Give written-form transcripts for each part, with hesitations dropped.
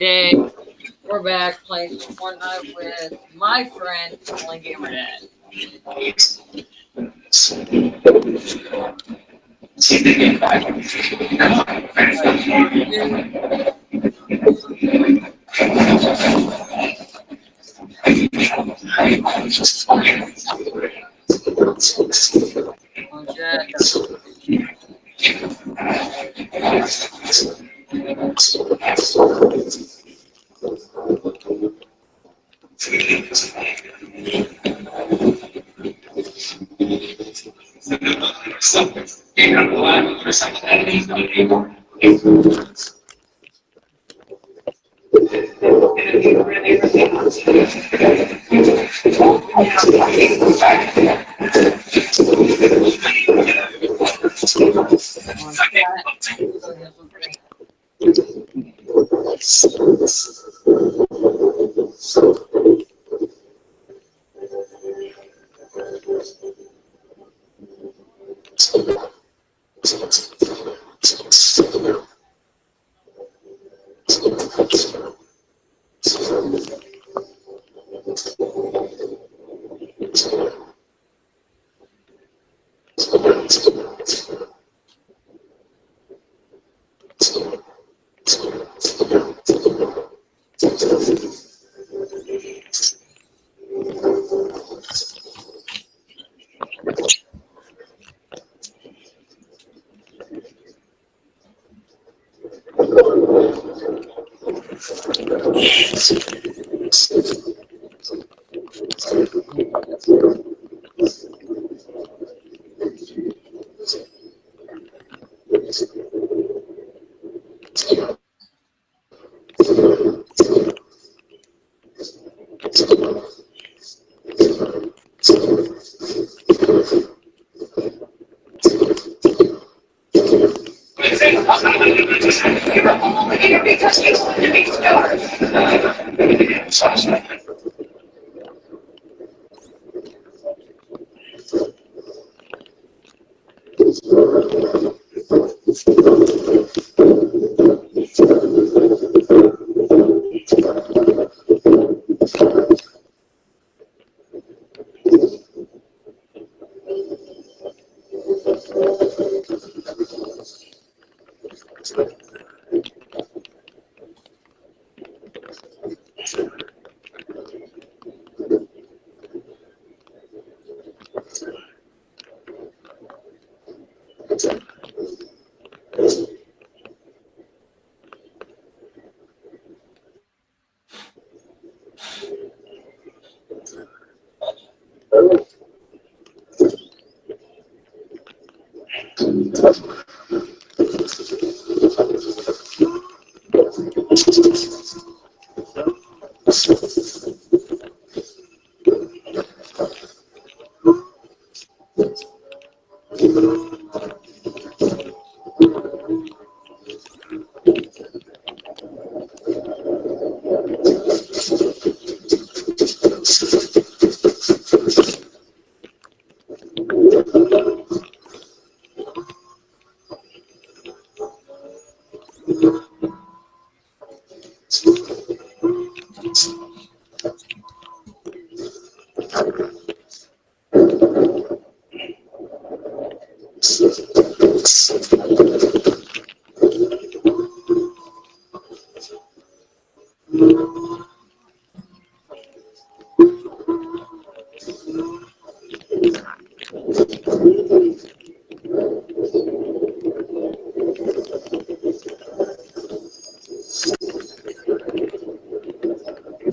Today, we're back playing some Fortnite with my friend, Chilin Gamer Dad. Dude, on chat. On chat. So yes, okay.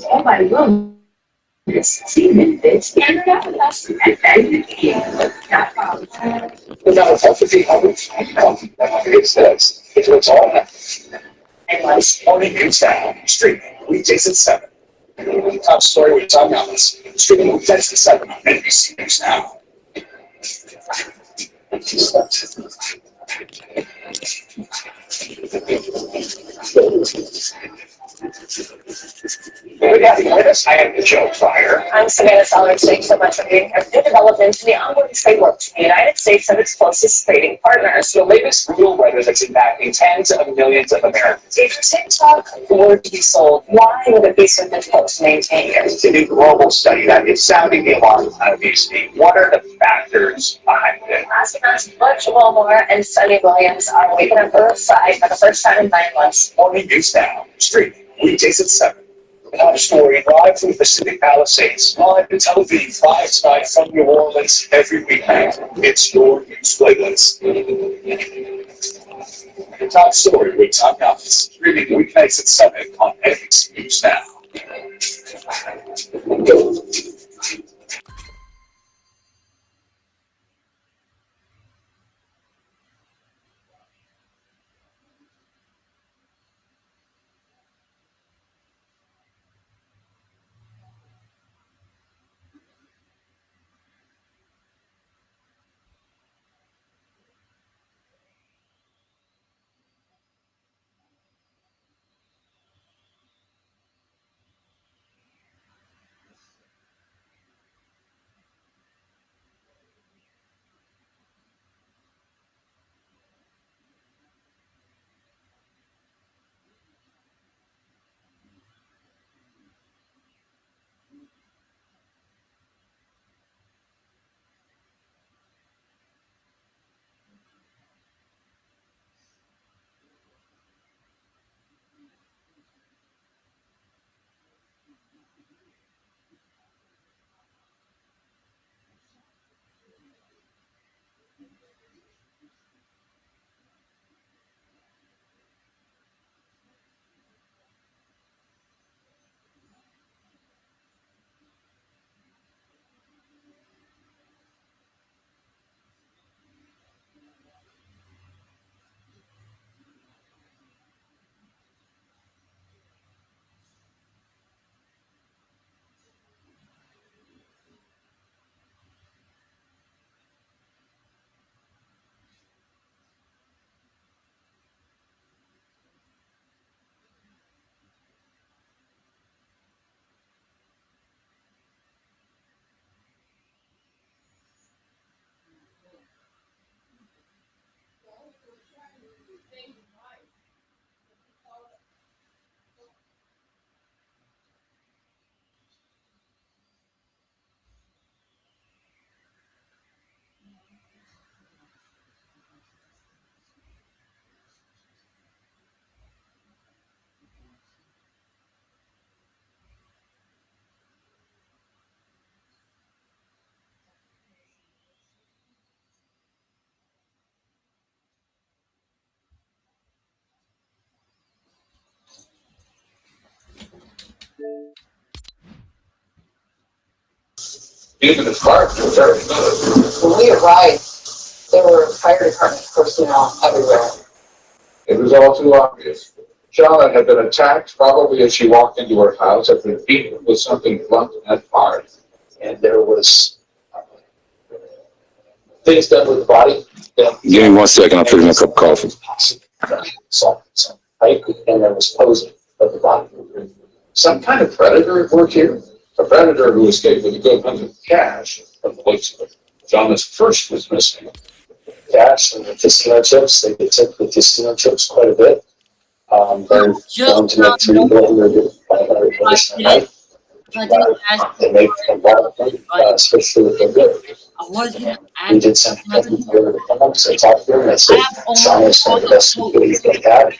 All by wellness, semen fits, and us at value.com. Without empathy, it says it's all and my morning news now, streaming weekdays at 7. Top story with Tom Ellis, streaming weekdays at 7 on NBC News Now. Good having with us. I am the Joe Fire. I'm Savannah Sellers. Thanks so much for being here. New developments in the ongoing trade war between the United States and its closest trading partners. The latest brutal weather that's impacting tens of millions of Americans. If TikTok were to be sold, why would it be so difficult to maintain? It's a new global study that is sounding the alarm on obesity. What are the factors behind it? Astronauts Butch Wilmore and Sunny Williams are waking up Earthside for the first time in 9 months. Morning news now, streaming weekdays at 7. Another story live from the Pacific Palisades, live in Tel Aviv, live tonight from New Orleans every weeknight. It's your news playlist. The top story with Tom Ellis, streaming weeknights at 7 on NBC News Now. Even the fire was very good. When we arrived, there were fire department personnel everywhere. It was all too obvious. Charlotte had been attacked probably as she walked into her house, had been beaten with something blunt and hard. And there was things done with the body. Give me 1 second, I'll fix me a cup of coffee. Some pipe, and there was posing of the body. Some kind of predator at work here? A predator who escaped with a good hunk of cash from the looks of it. Jonna's purse was missing. Cash and the casino chips, they get tipped with casino chips quite a bit. They're going to make $3 billion a night. They make a lot of money, especially with their good. We did send a couple of them to come up, so I talked to them, and I said, Jonna's some of the best securities they had.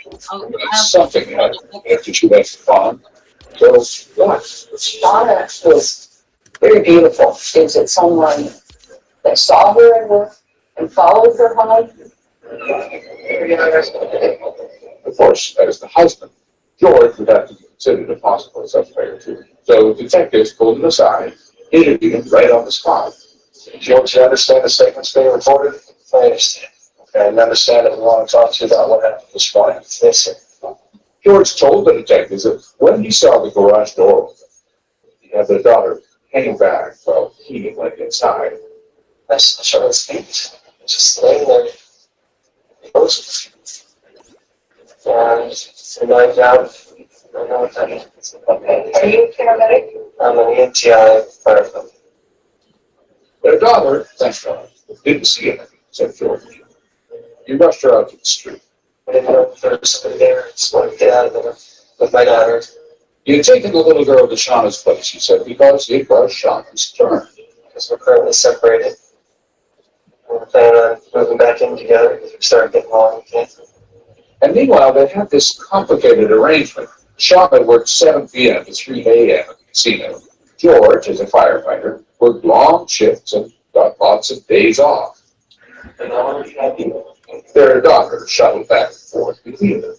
Something After she left the farm. So, yeah, Jonna was very beautiful. Is it someone that saw her in her and followed her home? Of course, as the husband, George would have to be considered a possible suspect too. So detectives pulled him aside, interviewed him right on the spot. George, you understand the statements being reported? I understand. Okay, and understand that we want to talk to you about what happened this morning. Yes, sir. George told the detectives that when he saw the garage door open, he had their daughter hanging back while he went inside. I saw his feet, just laying there, frozen. And I doubt I know what that is. Okay. Are you a paramedic? I'm an EMTI firefighter. Their daughter, thank God, didn't see anything, said George. You rushed her out to the street. I didn't know if there was somebody there. I just wanted to get out of there with my daughter. You had taken the little girl to Shauna's place, he said, because it was Shauna's turn. Because we're currently separated. We're planning on moving back in together because we started getting along again. And meanwhile, they had this complicated arrangement. Shauna worked 7 p.m. to 3 a.m. at the casino. George, as a firefighter, worked long shifts and got lots of days off. And I want to be happy. Their daughter shuttled back and forth between them.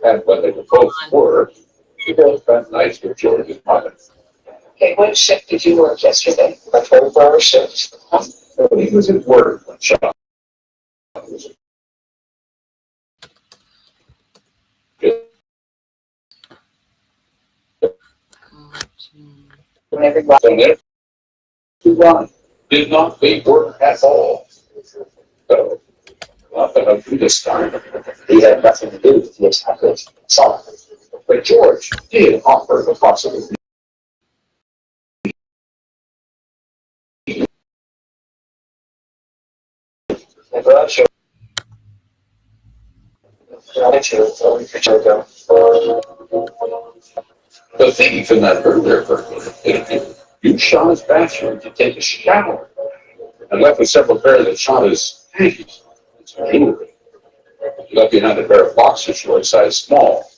And when they were both at work, she both spent nights with George's mother. Okay, what shift did you work yesterday? A 24-hour shift. He was at work when Shauna was When everybody to run. Did not leave work at all. So, nothing up to this time. he had nothing to do with the attack. Saw it. But George did offer the possibility. And for that show, I too, a week or two ago. The thief in that earlier interview used Shauna's bathroom to take a shower and left with several pairs of Shauna's panties and some jewelry. He left behind a pair of boxer shorts size small.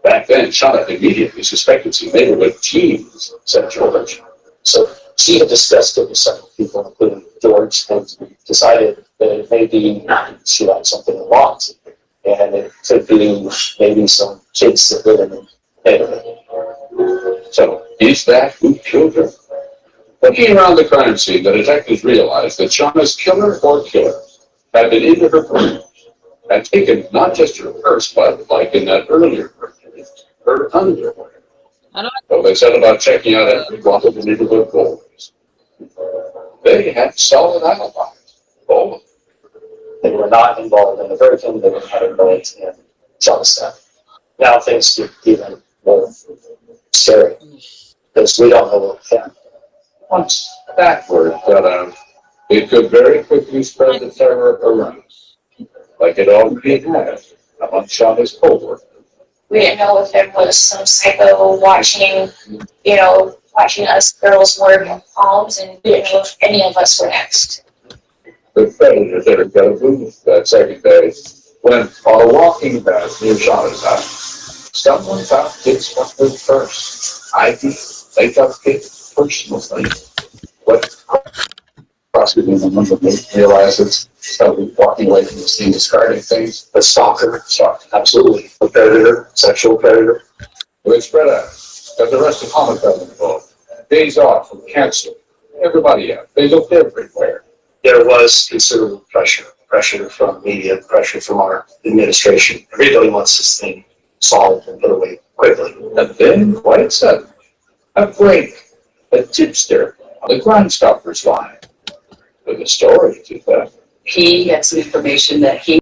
Back then, Shauna immediately suspected some neighborhood teens, said George. So she had discussed it with several people, including George, and decided that it may be she had something wrong. And it could be maybe some kids that live in the neighborhood. So, is that who killed her? Looking around the crime scene, the detectives realized that Shauna's killer or killers had been into her room and taken not just her purse, but, like in that earlier burglary, her underwear. So they set about checking out every one of the neighborhood boys. They had solid alibis, all of them. They were not involved in the break-in, they were not involved in Shauna's death. Now things get even more scary because we don't know what happened. Once that word got out, it could very quickly spread the terror around, like it already had among Shauna's co-workers. We didn't know if there was some psycho watching us girls work in palms, and we didn't know if any of us were next. The predator that had got a move that second day went on a walking path near Shauna's house. Someone found kids with first. ID, makeup kit, personal things. But prosecuting the number of realizes started walking away from the scene, discarding things. The stalker, absolutely. A predator, sexual predator. Well, it spread out. Got the rest of homicide involved. Days off from canceled. Everybody out. They looked everywhere. There was considerable pressure from media, pressure from our administration. Everybody wants this thing solved and put away quickly. And then, quite suddenly, a break, a tipster on the Crime Stoppers line. With a story to that. He had some information that he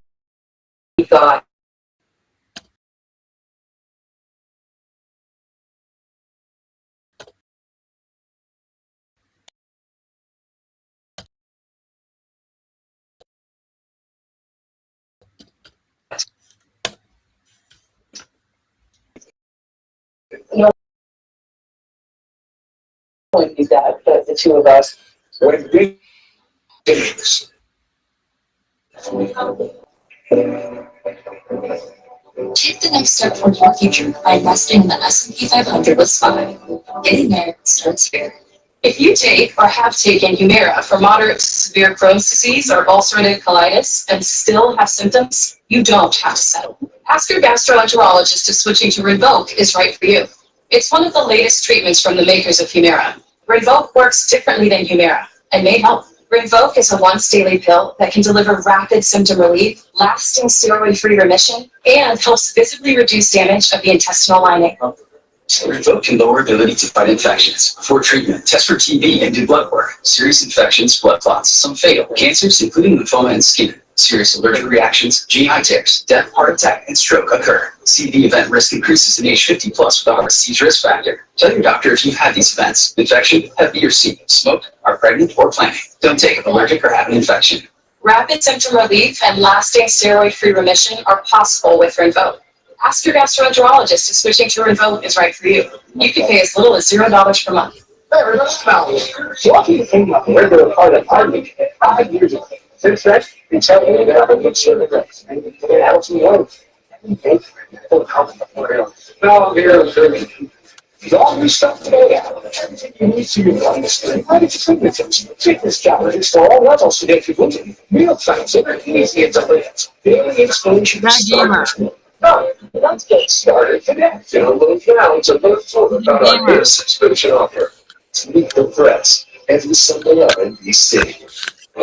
got. No one knew that, but the two of us. When big Take the next step toward your future by investing in the S&P 500 with SPY. Getting there starts here. If you take or have taken Humira for moderate to severe Crohn's disease or ulcerative colitis and still have symptoms, you don't have to settle. Ask your gastroenterologist if switching to Rinvoq is right for you. It's one of the latest treatments from the makers of Humira. Rinvoq works differently than Humira and may help. Rinvoq is a once-daily pill that can deliver rapid symptom relief, lasting steroid-free remission, and helps visibly reduce damage of the intestinal lining. Rinvoq can lower ability to fight infections. Before treatment, test for TB and do blood work. Serious infections, blood clots, some fatal. Cancers, including lymphoma and skin. Serious allergic reactions, GI tics, death, heart attack, and stroke occur. CV event risk increases in age 50 plus without a disease risk factor. Tell your doctor if you've had these events: infection, Hep B or C, smoked, are pregnant, or planning. Don't take if allergic or have an infection. Rapid symptom relief and lasting steroid-free remission are possible with Rinvoq. Ask your gastroenterologist if switching to Rinvoq is right for you. You can pay as little as $0 per month. Walking came up regular part of Harvey 5 years ago. Since then, we tell you that I'm a good service and it helps me out. Now, here's all new stuff today. Everything you need to do on the screen. Right at your fingertips. Fitness challenges for all levels to get you moving. Real time, super easy and delicious. Daily inspiration. No, let's get started today. Download now to learn more about our new subscription offer. To meet the threats every Sunday up in DC. I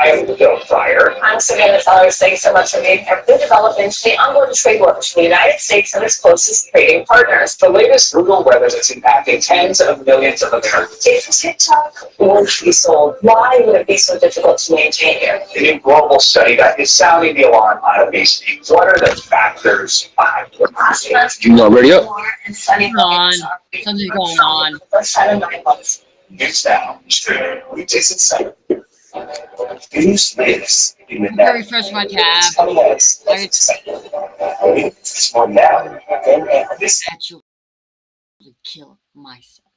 am the Bill Fryer. I'm Savannah Sellers. Thanks so much for being here. New developments, the ongoing trade wars between the United States and its closest trading partners. The latest brutal weather that's impacting tens of millions of Americans. If TikTok won't be sold, why would it be so difficult to maintain here? A new global study that is sounding the alarm on obesity. What are the factors behind it? You already up? And sunny On. days are Something's going on. for the first time in 9 months. News now, streaming weekdays at 7. News latest. I refresh my tab. It's more now than ever. This Actually kill myself.